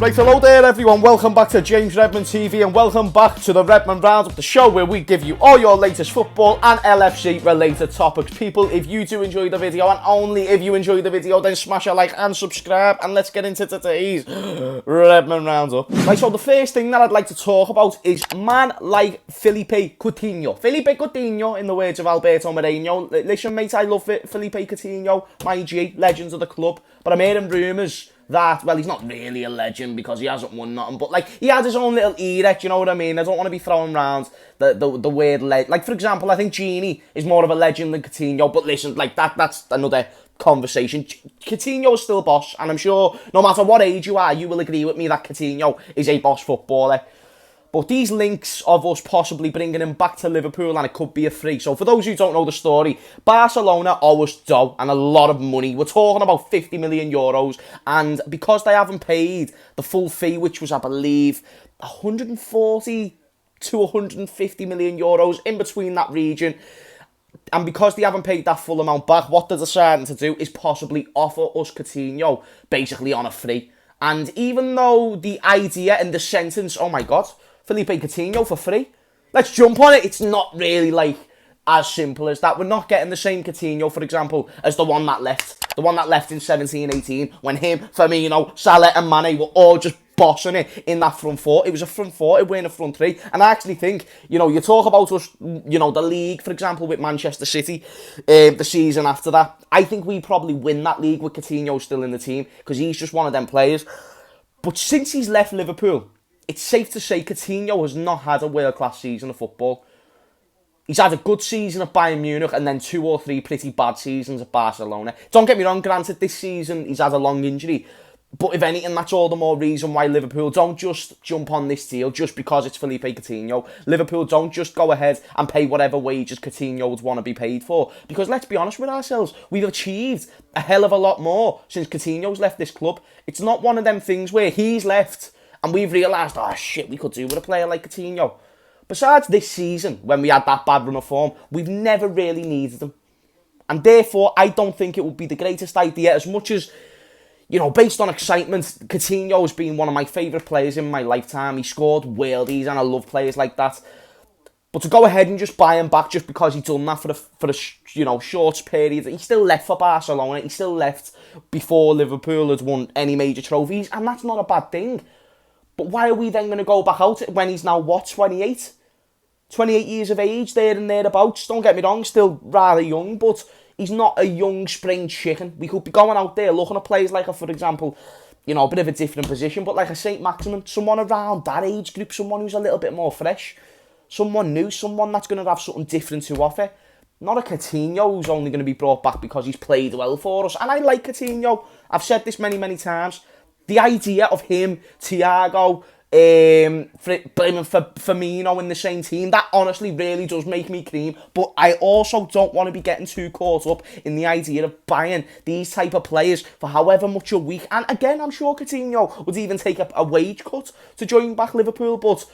Right, hello there everyone, welcome back to James Redmond TV and welcome back to the Redmond Roundup, the show where we give you all your latest football and LFC related topics. People, if you do enjoy the video, and only if you enjoy the video, then smash a like and subscribe, and let's get into today's Redmond Roundup. Right, so the first thing that I'd like to talk about is man like Felipe Coutinho. Felipe Coutinho, in the words of Alberto Moreno. Listen mate, I love it, Felipe Coutinho, my G, legends of the club, but I'm hearing rumours that, well, he's not really a legend because he hasn't won nothing, but like he has his own little era, do you know what I mean? I don't want to be throwing around the word legend. Like, for example, I think Gini is more of a legend than Coutinho, but listen, like that's another conversation. Coutinho is still boss, and I'm sure no matter what age you are, you will agree with me that Coutinho is a boss footballer. But these links of us possibly bringing him back to Liverpool, and it could be a free. So for those who don't know the story, Barcelona owe us dough and a lot of money. We're talking about 50 million euros. And because they haven't paid the full fee, which was, I believe, 140 to 150 million euros, in between that region, and because they haven't paid that full amount back, what they're deciding to do is possibly offer us Coutinho basically on a free. And even though the idea and the sentence, oh my God, Felipe Coutinho for free, let's jump on it, it's not really like as simple as that. We're not getting the same Coutinho, for example, as the one that left. The one that left in 17-18, when him, Firmino, Salah and Mane were all just bossing it in that front four. It was a front four, it weren't a front three. And I actually think, you know, you talk about us, you know, the league, for example, with Manchester City, the season after that, I think we probably win that league with Coutinho still in the team, because he's just one of them players. But since he's left Liverpool, it's safe to say Coutinho has not had a world-class season of football. He's had a good season at Bayern Munich and then 2 or 3 pretty bad seasons at Barcelona. Don't get me wrong, granted, this season he's had a long injury. But if anything, that's all the more reason why Liverpool don't just jump on this deal just because it's Felipe Coutinho. Liverpool don't just go ahead and pay whatever wages Coutinho would want to be paid for. Because let's be honest with ourselves, we've achieved a hell of a lot more since Coutinho's left this club. It's not one of them things where he's left and we've realised, oh shit, we could do with a player like Coutinho. Besides this season, when we had that bad run of form, we've never really needed him. And therefore, I don't think it would be the greatest idea, as much as, you know, based on excitement, Coutinho has been one of my favourite players in my lifetime. He scored worldies and I love players like that. But to go ahead and just buy him back just because he's done that for a you know, short period, he still left for Barcelona, he still left before Liverpool had won any major trophies, and that's not a bad thing. But why are we then going to go back out when he's now, what, 28? 28 years of age, there and thereabouts. Don't get me wrong, still rather young, but he's not a young spring chicken. We could be going out there looking at players like, for example, you know, a bit of a different position, but like a St. Maximin, someone around that age group, someone who's a little bit more fresh, someone new, someone that's going to have something different to offer. Not a Coutinho who's only going to be brought back because he's played well for us. And I like Coutinho. I've said this many, many times. The idea of him, Thiago, Firmino in the same team, that honestly really does make me cream. But I also don't want to be getting too caught up in the idea of buying these type of players for however much a week. And again, I'm sure Coutinho would even take a wage cut to join back Liverpool. But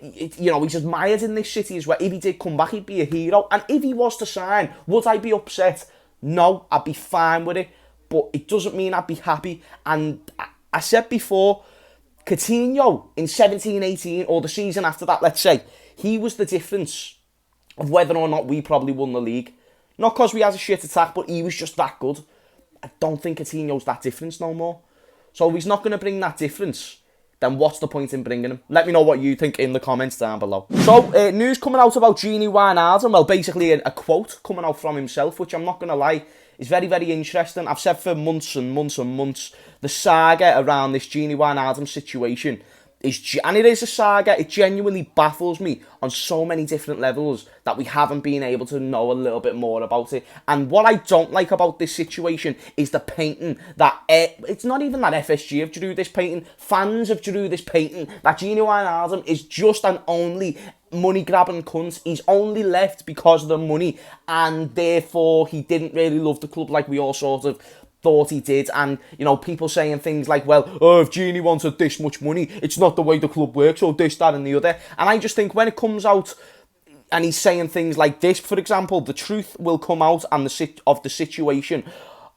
you know, he's admired in this city as well. If he did come back, he'd be a hero. And if he was to sign, would I be upset? No, I'd be fine with it. But it doesn't mean I'd be happy. And I said before, Coutinho in 17-18, or the season after that, let's say, he was the difference of whether or not we probably won the league. Not because we had a shit attack, but he was just that good. I don't think Coutinho's that difference no more. So if he's not going to bring that difference, then what's the point in bringing him? Let me know what you think in the comments down below. So, news coming out about Gini, well, basically a quote coming out from himself, which I'm not going to lie, is very, very interesting. I've said for months and months and months, the saga around this Gini situation and it is a saga. It genuinely baffles me on so many different levels that we haven't been able to know a little bit more about it. And what I don't like about this situation is the painting that it's not even that FSG have drew this painting. Fans have drew this painting that Gini Wijnaldum is just an only money grabbing cunt. He's only left because of the money, and therefore he didn't really love the club like we all sort of thought he did. And, you know, people saying things like, well, oh, if Gini wanted this much money, it's not the way the club works, or this, that and the other. And I just think when it comes out and he's saying things like this, for example, the truth will come out and the situation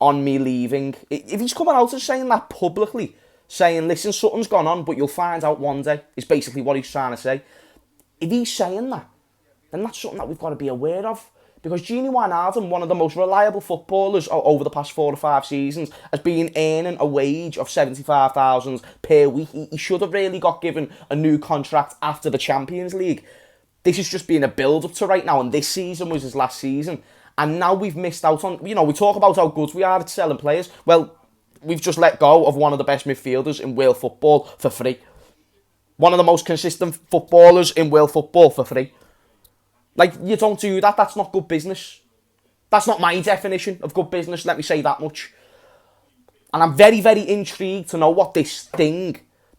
on me leaving. If he's coming out and saying that publicly, saying, listen, something's gone on, but you'll find out one day, is basically what he's trying to say. If he's saying that, then that's something that we've got to be aware of. Because Gini Wijnaldum, one of the most reliable footballers over the past 4 or 5 seasons, has been earning a wage of £75,000 per week. He should have really got given a new contract after the Champions League. This has just been a build-up to right now, and this season was his last season. And now we've missed out on, we talk about how good we are at selling players. Well, we've just let go of one of the best midfielders in world football for free. One of the most consistent footballers in world football for free. Like, you don't do that. That's not good business. That's not my definition of good business, let me say that much. And I'm very, very intrigued to know what this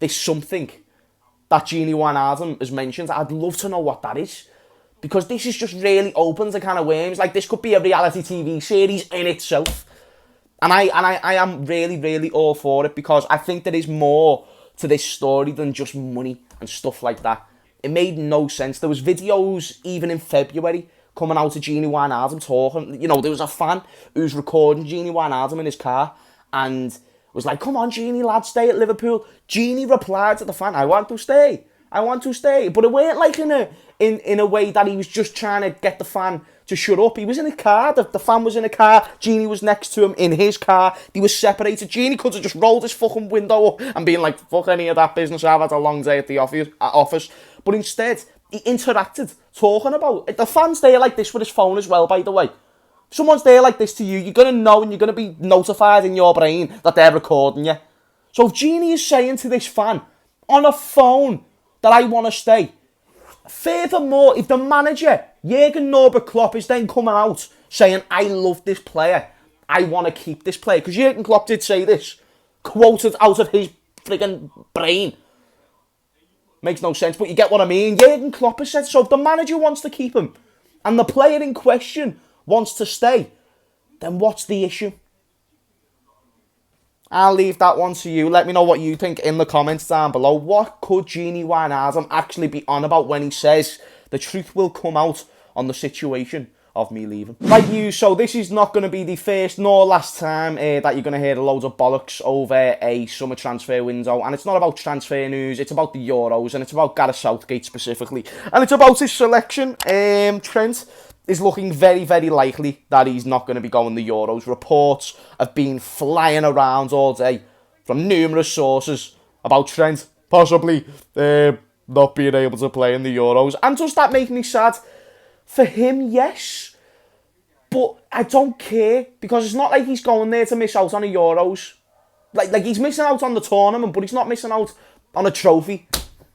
something that Gini Wijnaldum has mentioned. I'd love to know what that is. Because this is just really opens a can of worms. Like, this could be a reality TV series in itself. And I am really, really all for it, because I think there is more to this story than just money and stuff like that. It made no sense. There was videos, even in February, coming out of Gini Wijnaldum talking. There was a fan who was recording Gini Wijnaldum in his car and was like, come on, Gini, lad, stay at Liverpool. Gini replied to the fan, I want to stay. But it weren't like in a way that he was just trying to get the fan to shut up. He was in a car. The fan was in a car. Gini was next to him in his car. They were separated. Gini could have just rolled his fucking window up and been like, fuck any of that business. I've had a long day at the office. But instead, he interacted, talking about it. The fan's there like this with his phone as well, by the way. If someone's there like this to you, you're going to know and you're going to be notified in your brain that they're recording you. So if Gini is saying to this fan on a phone that I want to stay, furthermore, if the manager, Jurgen Norbert Klopp, is then coming out saying, I love this player, I want to keep this player, because Jurgen Klopp did say this, quoted out of his friggin' brain. Makes no sense, but you get what I mean. Jurgen Klopp has said so. If the manager wants to keep him and the player in question wants to stay, then what's the issue? I'll leave that one to you. Let me know what you think in the comments down below. What could Gini Wijnaldum actually be on about when he says the truth will come out on the situation of me leaving? Right, so this is not going to be the first nor last time that you're going to hear loads of bollocks over a summer transfer window. And it's not about transfer news, it's about the Euros, and it's about Gareth Southgate specifically. And it's about his selection. Trent is looking very, very likely that he's not going to be going the Euros. Reports have been flying around all day from numerous sources about Trent possibly not being able to play in the Euros. And does that make me sad? For him, yes. But I don't care, because it's not like he's going there to miss out on a Euros. Like he's missing out on the tournament, but he's not missing out on a trophy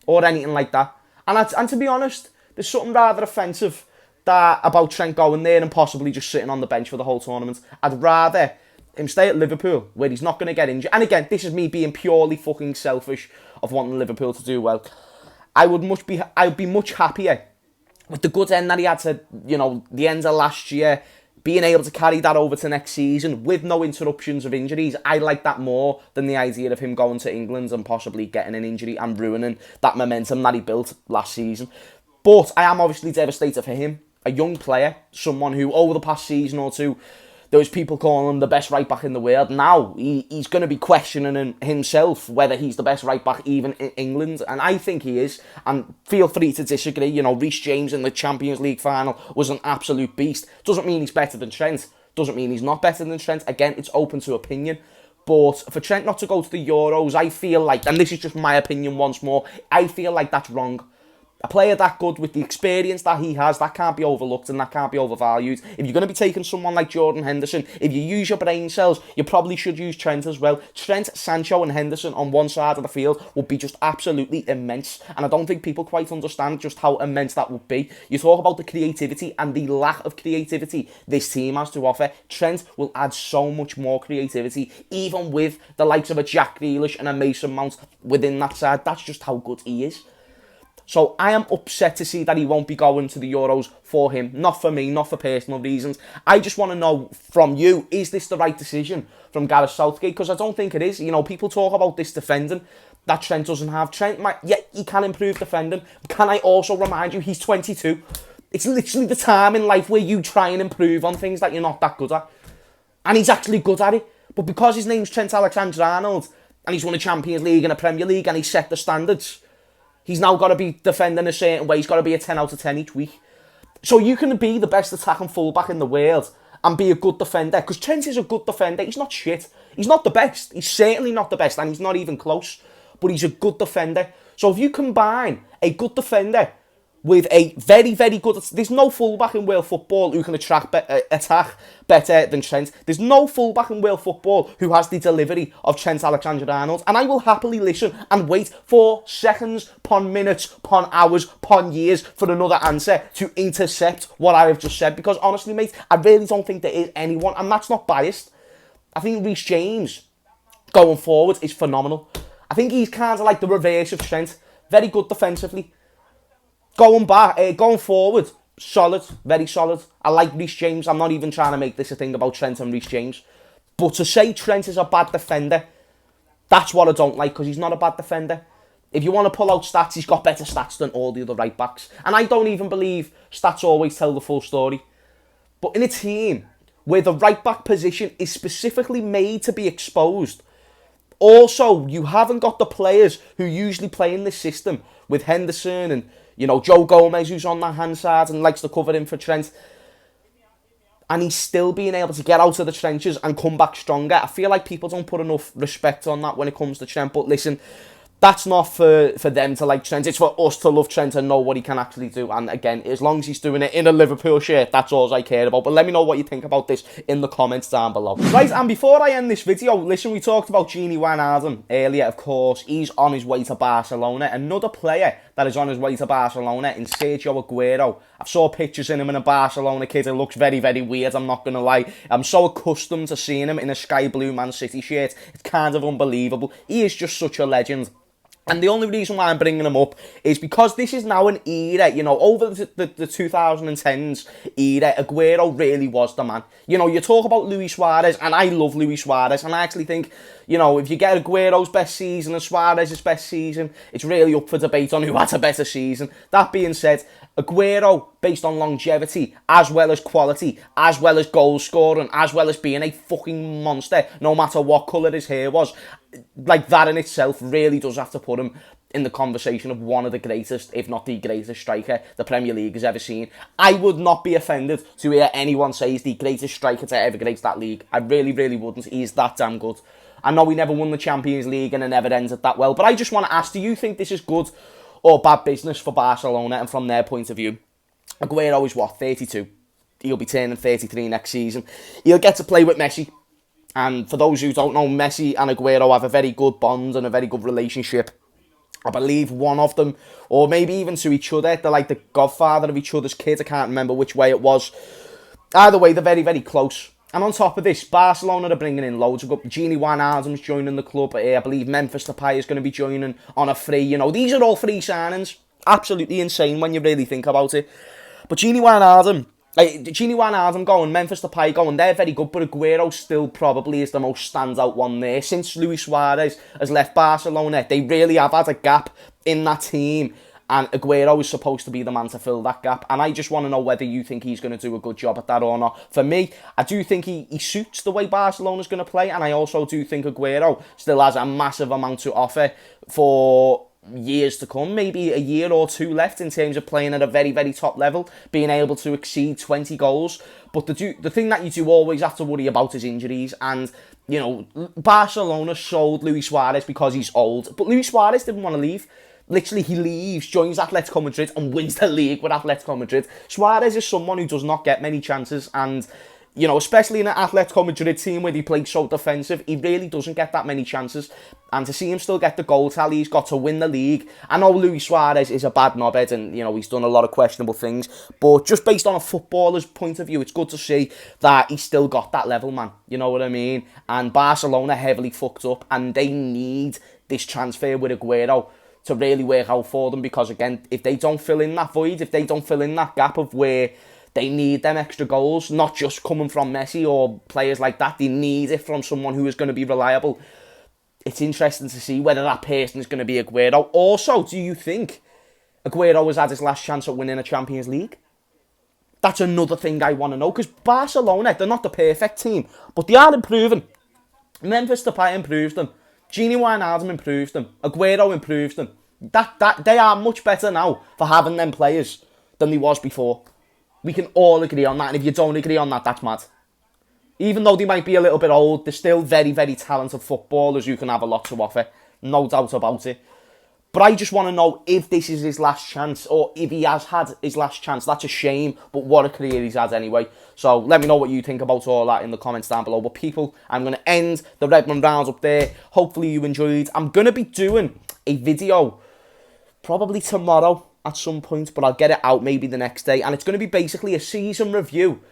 or anything like that. And to be honest, there's something rather offensive about Trent going there and possibly just sitting on the bench for the whole tournament. I'd rather him stay at Liverpool, where he's not going to get injured. And again, this is me being purely fucking selfish of wanting Liverpool to do well. I'd be much happier with the good end that he had to, the end of last year, being able to carry that over to next season with no interruptions of injuries. I like that more than the idea of him going to England and possibly getting an injury and ruining that momentum that he built last season. But I am obviously devastated for him. A young player, someone who over the past season or two, there was people calling him the best right back in the world. Now he's going to be questioning himself whether he's the best right back even in England, and I think he is. And feel free to disagree. Reece James in the Champions League final was an absolute beast. Doesn't mean he's better than Trent. Doesn't mean he's not better than Trent. Again, it's open to opinion. But for Trent not to go to the Euros, I feel like, and this is just my opinion once more, I feel like that's wrong. A player that good with the experience that he has, that can't be overlooked and that can't be overvalued. If you're going to be taking someone like Jordan Henderson, if you use your brain cells, you probably should use Trent as well. Trent, Sancho and Henderson on one side of the field would be just absolutely immense. And I don't think people quite understand just how immense that would be. You talk about the creativity and the lack of creativity this team has to offer. Trent will add so much more creativity, even with the likes of a Jack Grealish and a Mason Mount within that side. That's just how good he is. So I am upset to see that he won't be going to the Euros for him. Not for me, not for personal reasons. I just want to know from you, is this the right decision from Gareth Southgate? Because I don't think it is. People talk about this defending that Trent doesn't have. Trent he can improve defending. Can I also remind you, he's 22. It's literally the time in life where you try and improve on things that you're not that good at. And he's actually good at it. But because his name's Trent Alexander-Arnold, and he's won a Champions League and a Premier League and he's set the standards. He's now got to be defending a certain way. He's got to be a 10 out of 10 each week. So you can be the best attacking fullback in the world and be a good defender. Because Trent is a good defender. He's not shit. He's not the best. He's certainly not the best, and he's not even close. But he's a good defender. So if you combine a good defender with a very, very good... There's no fullback in world football who can attack better than Trent. There's no fullback in world football who has the delivery of Trent Alexander-Arnold. And I will happily listen and wait for seconds, upon minutes, upon hours, upon years for another answer to intercept what I have just said. Because honestly, mate, I really don't think there is anyone, and that's not biased. I think Reece James, going forward, is phenomenal. I think he's kind of like the reverse of Trent. Very good defensively. Going forward, solid, very solid. I like Reece James. I'm not even trying to make this a thing about Trent and Reece James. But to say Trent is a bad defender, that's what I don't like, because he's not a bad defender. If you want to pull out stats, he's got better stats than all the other right backs. And I don't even believe stats always tell the full story. But in a team where the right back position is specifically made to be exposed, also, you haven't got the players who usually play in this system with Henderson and, you know, Joe Gomez, who's on that hand side and likes to cover him for Trent. And he's still being able to get out of the trenches and come back stronger. I feel like people don't put enough respect on that when it comes to Trent. But listen, that's not for them to like Trent. It's for us to love Trent and know what he can actually do. And again, as long as he's doing it in a Liverpool shirt, that's all I care about. But let me know what you think about this in the comments down below. Right, and before I end this video, listen, we talked about Gini earlier, of course. He's on his way to Barcelona. Another player that is on his way to Barcelona in Sergio Aguero. I saw pictures in him in a Barcelona kit. It looks very, very weird, I'm not going to lie. I'm so accustomed to seeing him in a sky blue Man City shirt. It's kind of unbelievable. He is just such a legend. And the only reason why I'm bringing him up is because this is now an era, you know, over the 2010s era, Aguero really was the man. You know, you talk about Luis Suarez, and I love Luis Suarez, and I actually think, you know, if you get Aguero's best season and Suarez's best season, it's really up for debate on who had a better season. That being said, Aguero, based on longevity, as well as quality, as well as goal scoring, as well as being a fucking monster, no matter what colour his hair was, like that in itself really does have to put him in the conversation of one of the greatest, if not the greatest striker the Premier League has ever seen. I would not be offended to hear anyone say he's the greatest striker to ever grace that league. I really, really wouldn't. He's that damn good. I know he never won the Champions League and it never ended that well, but I just want to ask, do you think this is good or bad business for Barcelona? And from their point of view, Aguero is what, 32? He'll be turning 33 next season. He'll get to play with Messi. And for those who don't know, Messi and Aguero have a very good bond and a very good relationship. I believe one of them, or maybe even to each other, they're like the godfather of each other's kids. I can't remember which way it was. Either way, they're very, very close. And on top of this, Barcelona are bringing in loads of good. Gini Wijnaldum's joining the club. I believe Memphis Depay is going to be joining on a free. You know, these are all free signings. Absolutely insane when you really think about it. But Gini Wijnaldum going, Memphis Depay going, they're very good, but Aguero still probably is the most standout one there. Since Luis Suarez has left Barcelona, they really have had a gap in that team, and Aguero is supposed to be the man to fill that gap. And I just want to know whether you think he's going to do a good job at that or not. For me, I do think he suits the way Barcelona's going to play, and I also do think Aguero still has a massive amount to offer for years to come, maybe a year or two left in terms of playing at a very, very top level, being able to exceed 20 goals. But the thing that you do always have to worry about is injuries. And, you know, Barcelona sold Luis Suarez because he's old. But Luis Suarez didn't want to leave. Literally, he leaves, joins Atletico Madrid and wins the league with Atletico Madrid. Suarez is someone who does not get many chances, and, you know, especially in an Atletico Madrid team where he plays so defensive, he really doesn't get that many chances. And to see him still get the goal tally, he's got to win the league. I know Luis Suarez is a bad knobhead and, you know, he's done a lot of questionable things. But just based on a footballer's point of view, it's good to see that he's still got that level, man. You know what I mean? And Barcelona heavily fucked up, and they need this transfer with Aguero to really work out for them. Because, again, if they don't fill in that void, if they don't fill in that gap of where they need them extra goals, not just coming from Messi or players like that, they need it from someone who is going to be reliable. It's interesting to see whether that person is going to be Aguero. Also, do you think Aguero has had his last chance at winning a Champions League? That's another thing I want to know, because Barcelona, they're not the perfect team, but they are improving. Memphis Depay improves them. Gini Wijnaldum improves them. Aguero improves them. That they are much better now for having them players than they was before. We can all agree on that, and if you don't agree on that, that's mad. Even though they might be a little bit old, they're still very, very talented footballers who can have a lot to offer. No doubt about it. But I just want to know if this is his last chance, or if he has had his last chance. That's a shame, but what a career he's had anyway. So let me know what you think about all that in the comments down below. But people, I'm going to end the Redmond rounds up there. Hopefully you enjoyed. I'm going to be doing a video probably tomorrow at some point, but I'll get it out maybe the next day. And it's going to be basically a season review,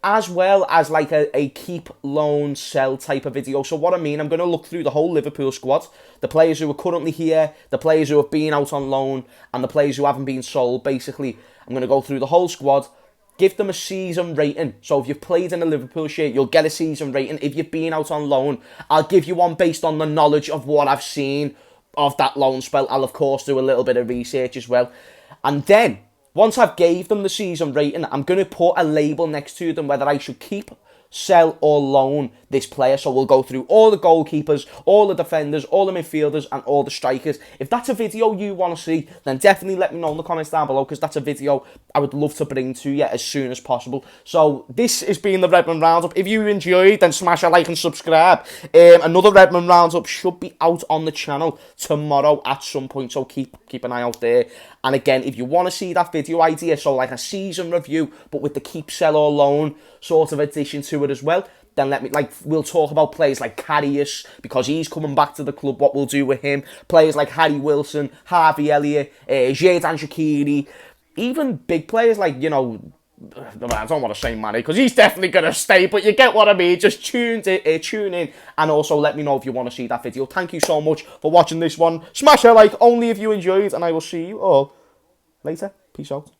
as well as like a keep, loan, sell type of video. So what I mean, I'm going to look through the whole Liverpool squad, the players who are currently here, the players who have been out on loan, and the players who haven't been sold. Basically, I'm going to go through the whole squad, give them a season rating. So if you've played in a Liverpool shirt, you'll get a season rating. If you've been out on loan, I'll give you one based on the knowledge of what I've seen of that loan spell. I'll, of course, do a little bit of research as well. And then, once I've gave them the season rating, I'm going to put a label next to them whether I should keep, sell or loan this player. So we'll go through all the goalkeepers, all the defenders, all the midfielders and all the strikers. If that's a video you want to see, then definitely let me know in the comments down below, because that's a video I would love to bring to you as soon as possible. So this has been the Redmond Roundup. If you enjoyed, then smash a like and subscribe. Another Redmond Roundup should be out on the channel tomorrow at some point, so keep an eye out there. And again, if you want to see that video idea, so like a season review, but with the keep, sell or loan sort of addition to it as well, then we'll talk about players like Karius, because he's coming back to the club, what we'll do with him. Players like Harry Wilson, Harvey Elliott, Xherdan Shaqiri, even big players like, you know, I don't want to say Manny, because he's definitely going to stay, but you get what I mean. Just tune in, and also let me know if you want to see that video. Thank you so much for watching this one. Smash a like only if you enjoyed, and I will see you all later. Peace out.